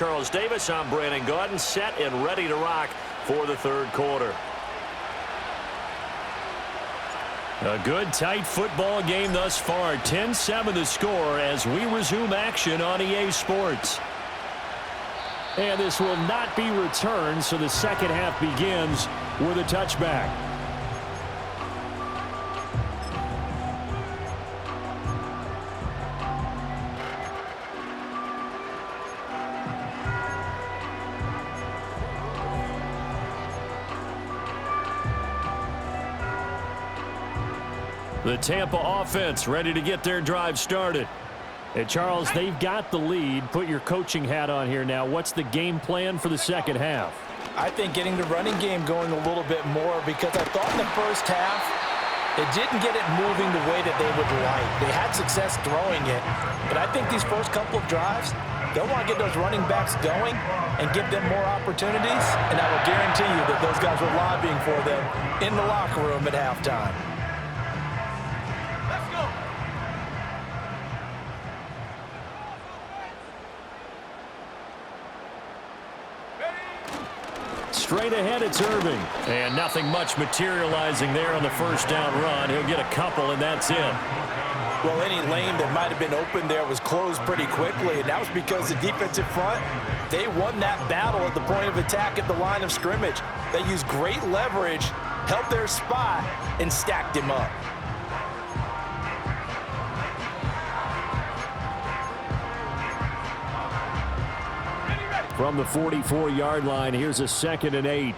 Charles Davis. I'm Brandon Gaudin, set and ready to rock for the third quarter. A good, tight football game thus far. 10-7 the score as we resume action on EA Sports. And this will not be returned, so the second half begins with a touchback. The Tampa offense ready to get their drive started. And Charles, they've got the lead. Put your coaching hat on here now. What's the game plan for the second half? I think getting the running game going a little bit more, because I thought in the first half they didn't get it moving the way that they would like. They had success throwing it, but I think these first couple of drives, they'll want to get those running backs going and give them more opportunities, and I will guarantee you that those guys were lobbying for them in the locker room at halftime. Straight ahead, it's Irving. And nothing much materializing there on the first down run. He'll get a couple, and that's it. Well, any lane that might have been open there was closed pretty quickly, and that was because the defensive front, they won that battle at the point of attack at the line of scrimmage. They used great leverage, held their spot, and stacked him up. From the 44-yard line, here's a 2nd and 8.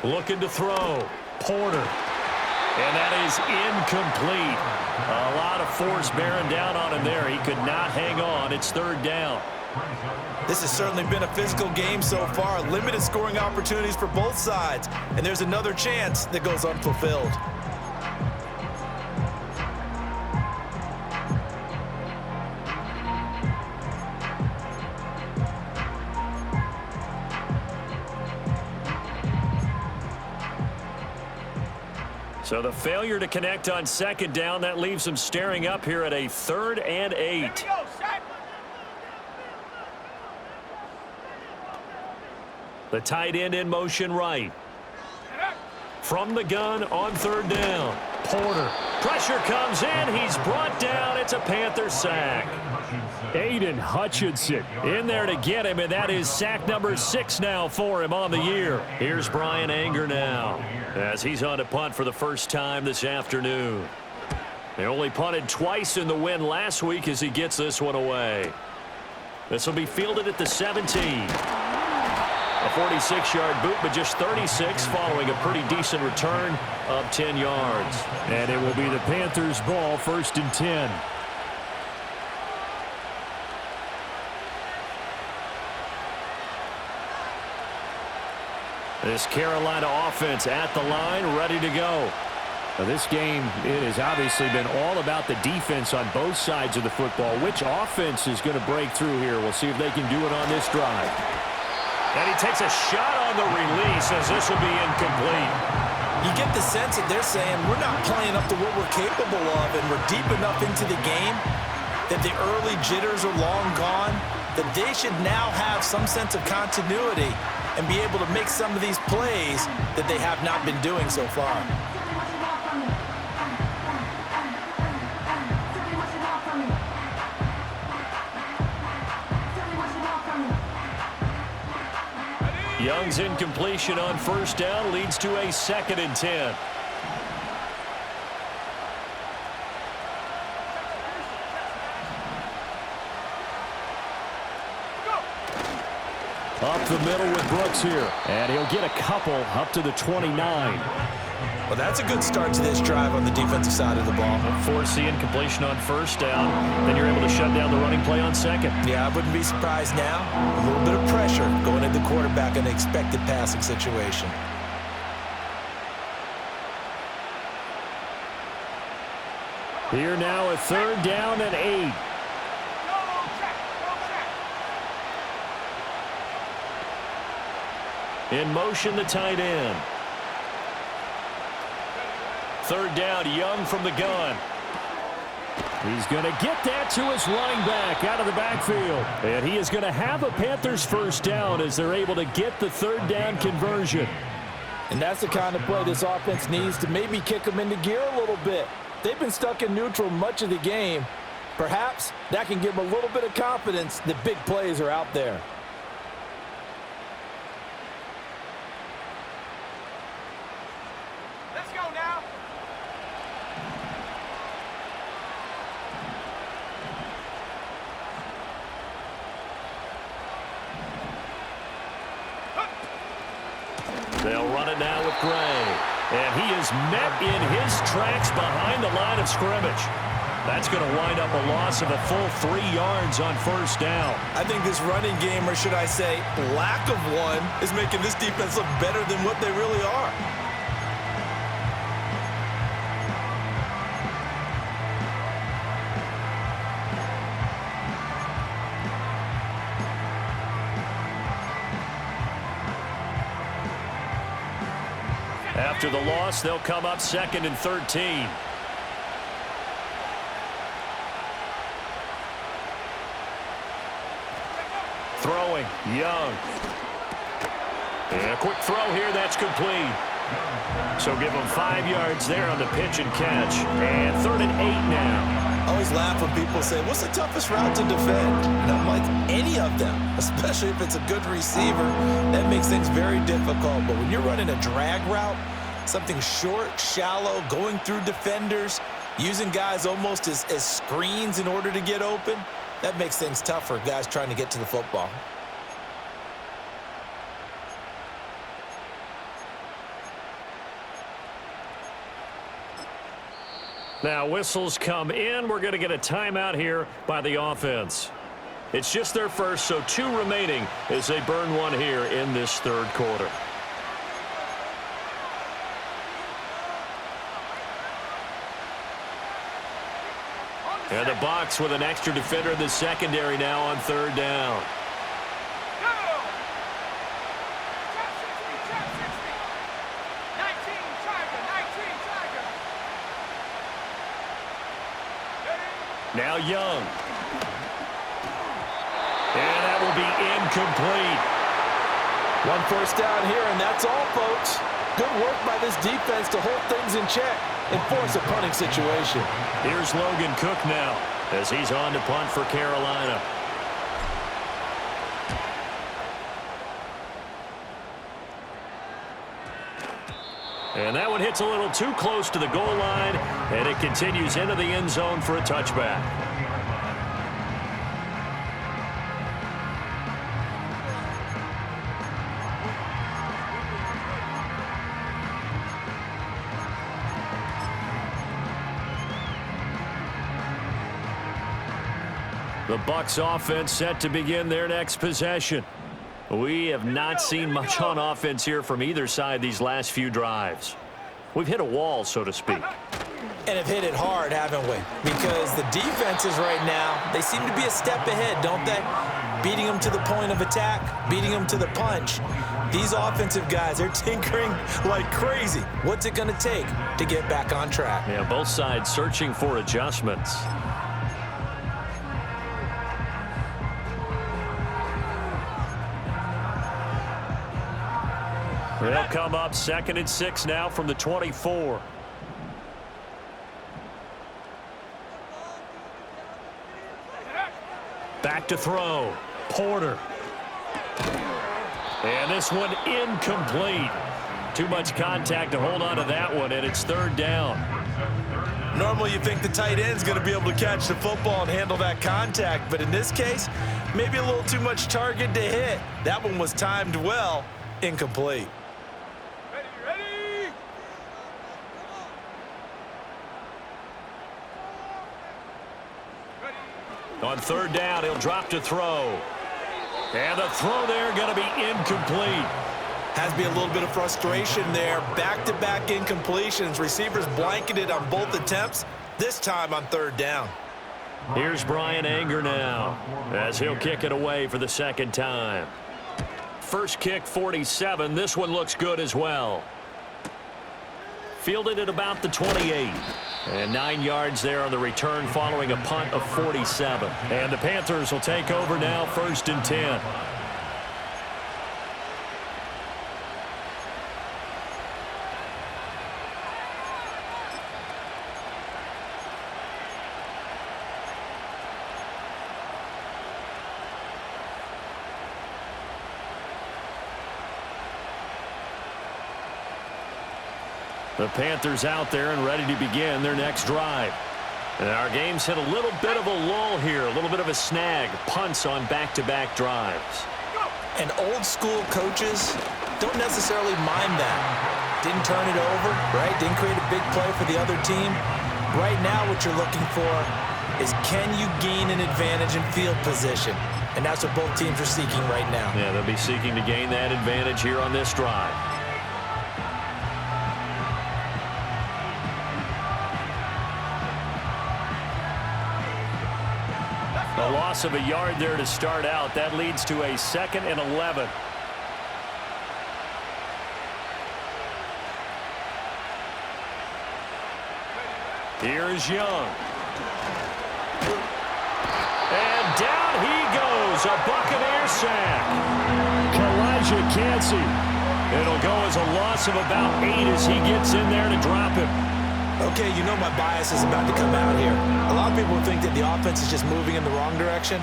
Looking to throw. Porter. And that is incomplete. A lot of force bearing down on him there. He could not hang on. It's 3rd down. This has certainly been a physical game so far. Limited scoring opportunities for both sides. And there's another chance that goes unfulfilled. So the failure to connect on 2nd down, that leaves them staring up here at a 3rd and 8. The tight end in motion right. From the gun on 3rd down. Porter. Pressure comes in. He's brought down. It's a Panther sack. Aiden Hutchinson in there to get him, and that is sack number 6 now for him on the year. Here's Brian Anger now as he's on a punt for the first time this afternoon. They only punted twice in the win last week as he gets this one away. This will be fielded at the 17. A 46-yard boot, but just 36 following a pretty decent return of 10 yards. And it will be the Panthers' ball, 1st and 10. This Carolina offense at the line, ready to go. Now this game, it has obviously been all about the defense on both sides of the football. Which offense is going to break through here? We'll see if they can do it on this drive. And he takes a shot on the release as this will be incomplete. You get the sense that they're saying we're not playing up to what we're capable of, and we're deep enough into the game that the early jitters are long gone, that they should now have some sense of continuity and be able to make some of these plays that they have not been doing so far. Young's incompletion on 1st down leads to a 2nd and 10. Up the middle with Brooks here. And he'll get a couple up to the 29. Well, that's a good start to this drive on the defensive side of the ball. Force the incompletion on 1st down. Then you're able to shut down the running play on 2nd. Yeah, I wouldn't be surprised now. A little bit of pressure going at the quarterback in an expected passing situation. Here now a 3rd down and 8. In motion, the tight end. 3rd down, Young from the gun. He's going to get that to his running back out of the backfield. And he is going to have a Panthers first down as they're able to get the third down conversion. And that's the kind of play this offense needs to maybe kick them into gear a little bit. They've been stuck in neutral much of the game. Perhaps that can give them a little bit of confidence that big plays are out there. Let's go now. They'll run it now with Gray. And he is met in his tracks behind the line of scrimmage. That's going to wind up a loss of a full 3 yards on first down. I think this running game, or should I say lack of one, is making this defense look better than what they really are. After the loss, they'll come up 2nd and 13. Throwing, Young. And a quick throw here, that's complete. So give them 5 yards there on the pitch and catch. And 3rd and 8 now. I always laugh when people say, what's the toughest route to defend? And I'm like, any of them, especially if it's a good receiver. That makes things very difficult. But when you're running a drag route, something short, shallow, going through defenders, using guys almost as screens in order to get open, that makes things tough for guys trying to get to the football. Now whistles come in. We're going to get a timeout here by the offense. It's just their first, so 2 remaining as they burn one here in this 3rd quarter. And the Bucs with an extra defender in the secondary now on 3rd down. Now Young. And that will be incomplete. 1 first down here, and that's all, folks. Good work by this defense to hold things in check and force a punting situation. Here's Logan Cook now as he's on to punt for Carolina. And that one hits a little too close to the goal line, and it continues into the end zone for a touchback. The Bucs offense set to begin their next possession. We have not seen much on offense here from either side these last few drives. We've hit a wall, so to speak. And have hit it hard, haven't we? Because the defenses right now, they seem to be a step ahead, don't they? Beating them to the point of attack, beating them to the punch. These offensive guys, they're tinkering like crazy. What's it going to take to get back on track? Yeah, both sides searching for adjustments. They'll come up 2nd and 6 now from the 24. Back to throw. Porter. And this one incomplete. Too much contact to hold on to that one, and it's 3rd down. Normally you think the tight end's going to be able to catch the football and handle that contact, but in this case, maybe a little too much target to hit. That one was timed well, incomplete. On 3rd down, he'll drop to throw. And the throw there going to be incomplete. Has to be a little bit of frustration there. Back-to-back incompletions. Receivers blanketed on both attempts, this time on 3rd down. Here's Brian Anger now as he'll kick it away for the 2nd time. First kick, 47. This one looks good as well. Fielded at about the 28. And 9 yards there on the return following a punt of 47. And the Panthers will take over now, 1st and 10. The Panthers out there and ready to begin their next drive. And our game's hit a little bit of a lull here, a little bit of a snag. Punts on back-to-back drives. And old school coaches don't necessarily mind that. Didn't turn it over, right? Didn't create a big play for the other team. Right now what you're looking for is, can you gain an advantage in field position? And that's what both teams are seeking right now. Yeah, they'll be seeking to gain that advantage here on this drive. A loss of a yard there to start out. That leads to a 2nd and 11. Here's Young. And down he goes. A Buccaneer sack. Kalijah Cansey. It'll go as a loss of about 8 as he gets in there to drop him. Okay, you know my bias is about to come out here. A lot of people think that the offense is just moving in the wrong direction.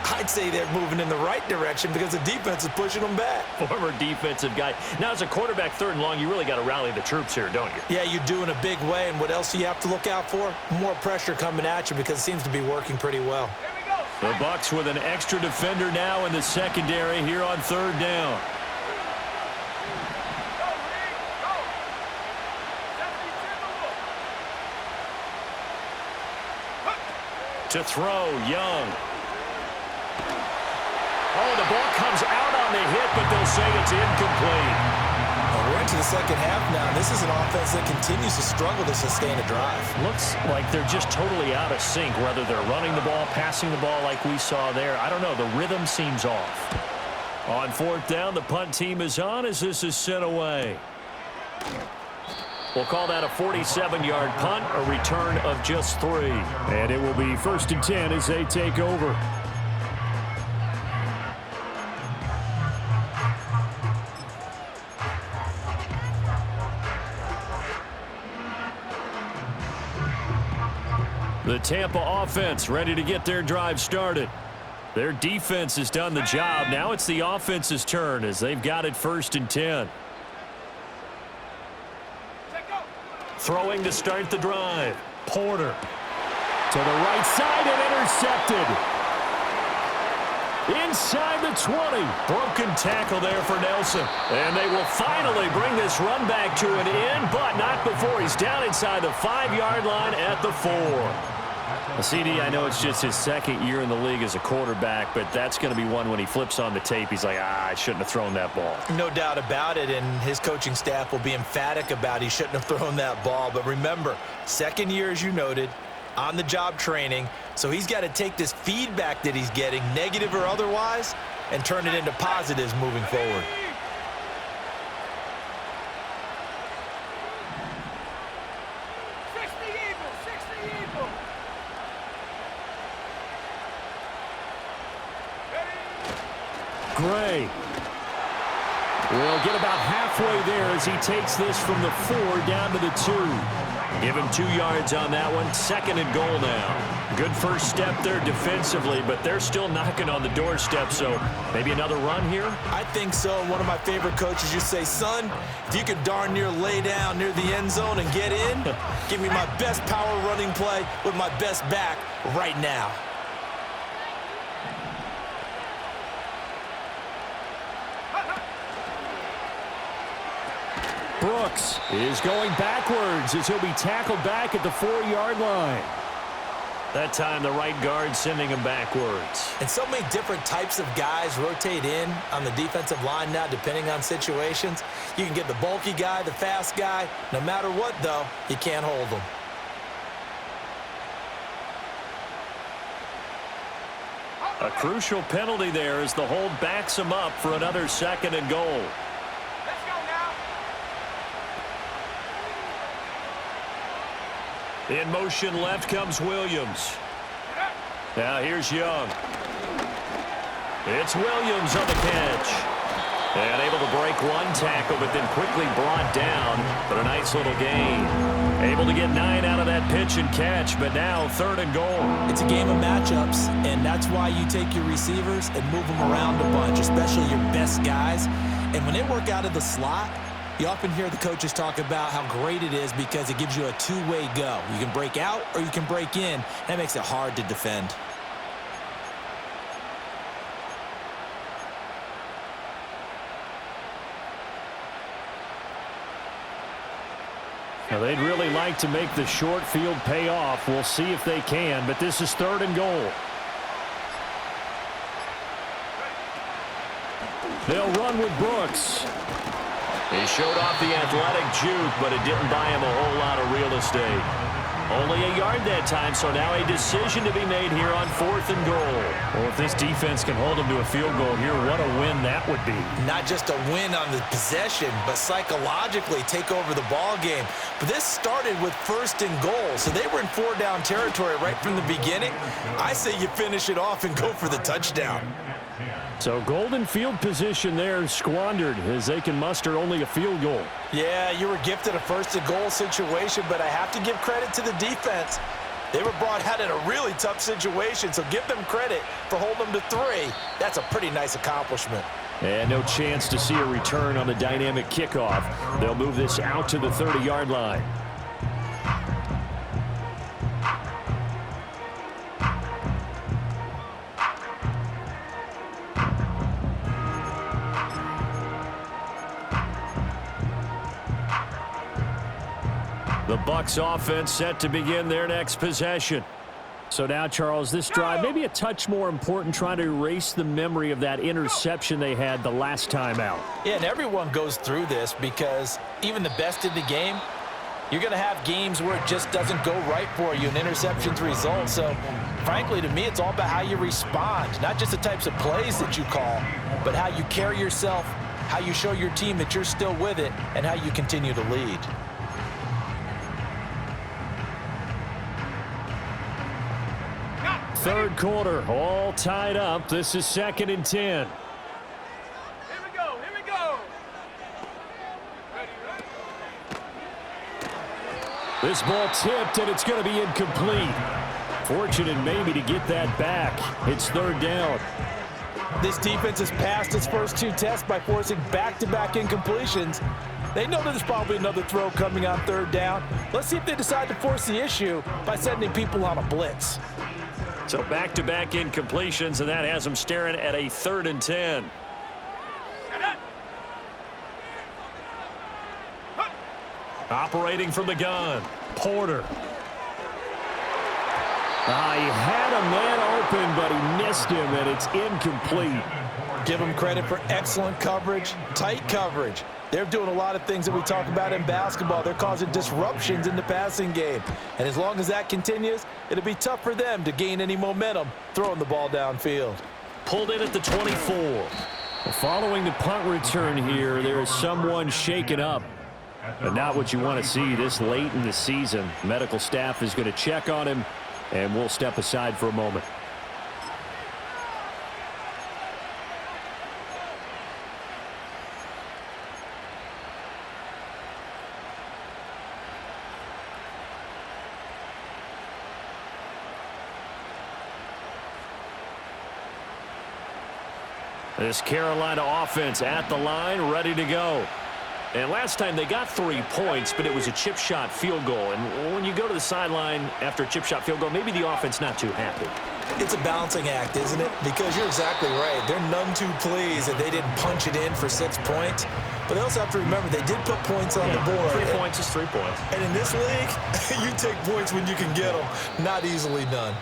I'd say they're moving in the right direction because the defense is pushing them back. Former defensive guy. Now, as a quarterback 3rd and long, you really got to rally the troops here, don't you? Yeah, you do in a big way. And what else do you have to look out for? More pressure coming at you because it seems to be working pretty well. The Bucs with an extra defender now in the secondary here on 3rd down. To throw, Young. Oh, the ball comes out on the hit, but they'll say it's incomplete. Well, we're into the second half now. This is an offense that continues to struggle to sustain a drive. Looks like they're just totally out of sync, whether they're running the ball, passing the ball like we saw there. I don't know. The rhythm seems off. On 4th down, the punt team is on as this is sent away. We'll call that a 47-yard punt, a return of just 3. And it will be 1st and 10 as they take over. The Tampa offense ready to get their drive started. Their defense has done the job. Now it's the offense's turn as they've got it 1st and 10. Throwing to start the drive. Porter to the right side and intercepted. Inside the 20. Broken tackle there for Nelson. And they will finally bring this run back to an end, but not before he's down inside the 5-yard line at the 4. CD, I know it's just his 2nd year in the league as a quarterback, but that's going to be one when he flips on the tape, he's like, I shouldn't have thrown that ball. No doubt about it, and his coaching staff will be emphatic about he shouldn't have thrown that ball. But remember, 2nd year, as you noted, on-the-job training, so he's got to take this feedback that he's getting, negative or otherwise, and turn it into positives moving forward. Gray will get about halfway there as he takes this from the 4 down to the 2. Give him 2 yards on that one. 2nd and goal now. Good first step there defensively, but they're still knocking on the doorstep, so maybe another run here? I think so. One of my favorite coaches used to say, son, if you could darn near lay down near the end zone and get in, give me my best power running play with my best back right now. Brooks is going backwards as he'll be tackled back at the 4-yard line. That time the right guard sending him backwards. And so many different types of guys rotate in on the defensive line now depending on situations. You can get the bulky guy, the fast guy. No matter what, though, you can't hold them. A crucial penalty there as the hold backs him up for another 2nd and goal. In motion left comes Williams. Now here's Young. It's Williams on the catch. And able to break one tackle, but then quickly brought down. But a nice little gain. Able to get 9 out of that pitch and catch, but now 3rd and goal. It's a game of matchups, and that's why you take your receivers and move them around a bunch, especially your best guys. And when they work out of the slot, you often hear the coaches talk about how great it is because it gives you a two-way go. You can break out or you can break in. That makes it hard to defend. Now, they'd really like to make the short field pay off. We'll see if they can, but this is 3rd and goal. They'll run with Brooks. He showed off the athletic juke, but it didn't buy him a whole lot of real estate. Only a yard that time, so now a decision to be made here on 4th and goal. Well, if this defense can hold them to a field goal here, what a win that would be. Not just a win on the possession, but psychologically take over the ball game. But this started with 1st and goal, so they were in 4-down territory right from the beginning. I say you finish it off and go for the touchdown. So golden field position there squandered as they can muster only a field goal. Yeah, you were gifted a 1st and goal situation, but I have to give credit to the defense. They were brought out in a really tough situation, so give them credit for holding them to 3. That's a pretty nice accomplishment. And no chance to see a return on the dynamic kickoff. They'll move this out to the 30-yard line. The Bucs offense set to begin their next possession. So now, Charles, this drive maybe a touch more important, trying to erase the memory of that interception they had the last time out. Yeah, and everyone goes through this because even the best in the game, you're going to have games where it just doesn't go right for you, and interceptions result. So, frankly, to me, it's all about how you respond, not just the types of plays that you call, but how you carry yourself, how you show your team that you're still with it, and how you continue to lead. Third quarter, all tied up. This is 2nd and 10. Here we go, here we go. Ready. This ball tipped, and it's going to be incomplete. Fortunate maybe to get that back. It's 3rd down. This defense has passed its first 2 tests by forcing back-to-back incompletions. They know that there's probably another throw coming on 3rd down. Let's see if they decide to force the issue by sending people on a blitz. So back-to-back incompletions, and that has them staring at a 3rd and 10. Operating from the gun, Porter. He had a man open, but he missed him, and it's incomplete. Give them credit for excellent coverage, tight coverage. They're doing a lot of things that we talk about in basketball. They're causing disruptions in the passing game. And as long as that continues, it'll be tough for them to gain any momentum throwing the ball downfield. Pulled in at the 24. Following the punt return here, there is someone shaken up. But not what you want to see this late in the season. Medical staff is going to check on him, and we'll step aside for a moment. This Carolina offense at the line, ready to go. And last time they got 3 points, but it was a chip shot field goal. And when you go to the sideline after a chip shot field goal, maybe the offense not too happy. It's a balancing act, isn't it? Because you're exactly right. They're none too pleased that they didn't punch it in for 6 points. But they also have to remember they did put points on the board. 3 points is 3 points. And in this league, you take points when you can get them. Not easily done.